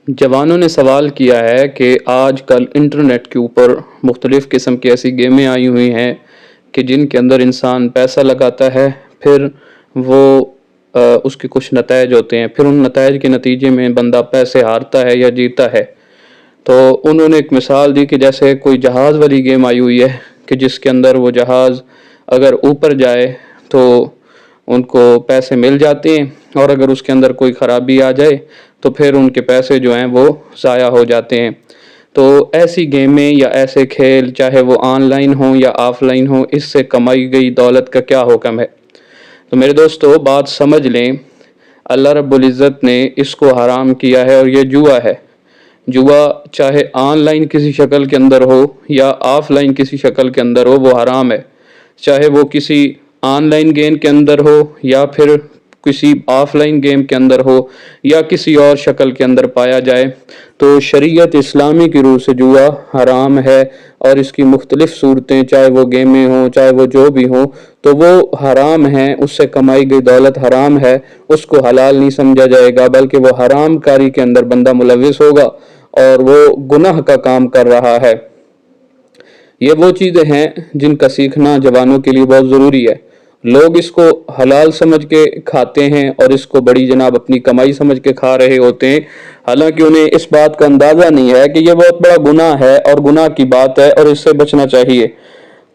جوانوں نے سوال کیا ہے کہ آج کل انٹرنیٹ کے اوپر مختلف قسم کی ایسی گیمیں آئی ہوئی ہیں کہ جن کے اندر انسان پیسہ لگاتا ہے، پھر وہ اس کے کچھ نتائج ہوتے ہیں، پھر ان نتائج کے نتیجے میں بندہ پیسے ہارتا ہے یا جیتا ہے۔ تو انہوں نے ایک مثال دی کہ جیسے کوئی جہاز والی گیم آئی ہوئی ہے کہ جس کے اندر وہ جہاز اگر اوپر جائے تو ان کو پیسے مل جاتے ہیں، اور اگر اس کے اندر کوئی خرابی آ جائے تو پھر ان کے پیسے جو ہیں وہ ضائع ہو جاتے ہیں۔ تو ایسی گیمیں یا ایسے کھیل، چاہے وہ آن لائن ہوں یا آف لائن ہوں، اس سے کمائی گئی دولت کا کیا حکم ہے؟ تو میرے دوستو، بات سمجھ لیں، اللہ رب العزت نے اس کو حرام کیا ہے، اور یہ جوا ہے۔ جوا چاہے آن لائن کسی شکل کے اندر ہو یا آف لائن کسی شکل کے اندر ہو، وہ حرام ہے۔ چاہے وہ کسی آن لائن گیم کے اندر ہو یا پھر کسی آف لائن گیم کے اندر ہو یا کسی اور شکل کے اندر پایا جائے، تو شریعت اسلامی کی روح سے جوا حرام ہے، اور اس کی مختلف صورتیں، چاہے وہ گیمیں ہوں، چاہے وہ جو بھی ہوں، تو وہ حرام ہیں۔ اس سے کمائی گئی دولت حرام ہے، اس کو حلال نہیں سمجھا جائے گا، بلکہ وہ حرام کاری کے اندر بندہ ملوث ہوگا اور وہ گناہ کا کام کر رہا ہے۔ یہ وہ چیزیں ہیں جن کا سیکھنا جوانوں کے لیے بہت ضروری ہے۔ لوگ اس کو حلال سمجھ کے کھاتے ہیں اور اس کو بڑی جناب اپنی کمائی سمجھ کے کھا رہے ہوتے ہیں، حالانکہ انہیں اس بات کا اندازہ نہیں ہے کہ یہ بہت بڑا گناہ ہے اور گناہ کی بات ہے، اور اس سے بچنا چاہیے۔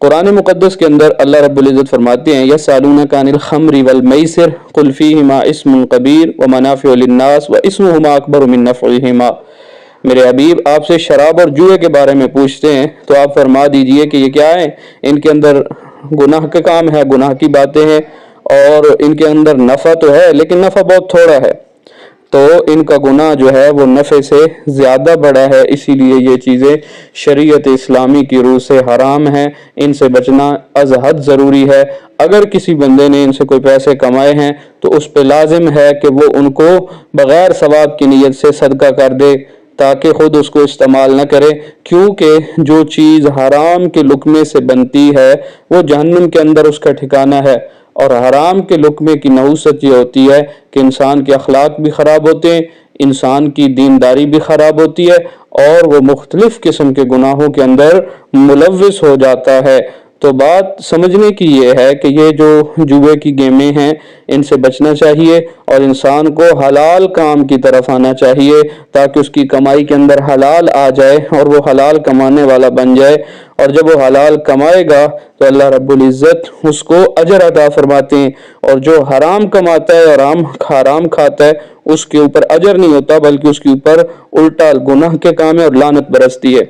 قرآن مقدس کے اندر اللہ رب العزت فرماتے ہیں، یسألونک عن الخمر والمیسر قل فیہما اسم کبیر ومنافع للناس واسمہما اکبر من نفعہما۔ میرے حبیب آپ سے شراب اور جوئے کے بارے میں پوچھتے ہیں تو آپ فرما دیجئے کہ یہ کیا ہے؟ ان کے اندر گناہ کا کام ہے، گناہ کی باتیں ہیں، اور ان کے اندر نفع تو ہے لیکن نفع بہت تھوڑا ہے، تو ان کا گناہ جو ہے وہ نفع سے زیادہ بڑا ہے، اسی لیے یہ چیزیں شریعت اسلامی کی روح سے حرام ہیں، ان سے بچنا از حد ضروری ہے۔ اگر کسی بندے نے ان سے کوئی پیسے کمائے ہیں تو اس پہ لازم ہے کہ وہ ان کو بغیر ثواب کی نیت سے صدقہ کر دے، تاکہ خود اس کو استعمال نہ کرے، کیونکہ جو چیز حرام کے لقمے سے بنتی ہے وہ جہنم کے اندر اس کا ٹھکانہ ہے، اور حرام کے لقمے کی نحوست یہ ہوتی ہے کہ انسان کے اخلاق بھی خراب ہوتے ہیں، انسان کی دینداری بھی خراب ہوتی ہے، اور وہ مختلف قسم کے گناہوں کے اندر ملوث ہو جاتا ہے۔ تو بات سمجھنے کی یہ ہے کہ یہ جو جوئے کی گیمیں ہیں ان سے بچنا چاہیے، اور انسان کو حلال کام کی طرف آنا چاہیے، تاکہ اس کی کمائی کے اندر حلال آ جائے اور وہ حلال کمانے والا بن جائے، اور جب وہ حلال کمائے گا تو اللہ رب العزت اس کو اجر عطا فرماتے ہیں، اور جو حرام کماتا ہے اور حرام کھاتا ہے اس کے اوپر اجر نہیں ہوتا، بلکہ اس کے اوپر الٹا گناہ کے کام ہے اور لعنت برستی ہے۔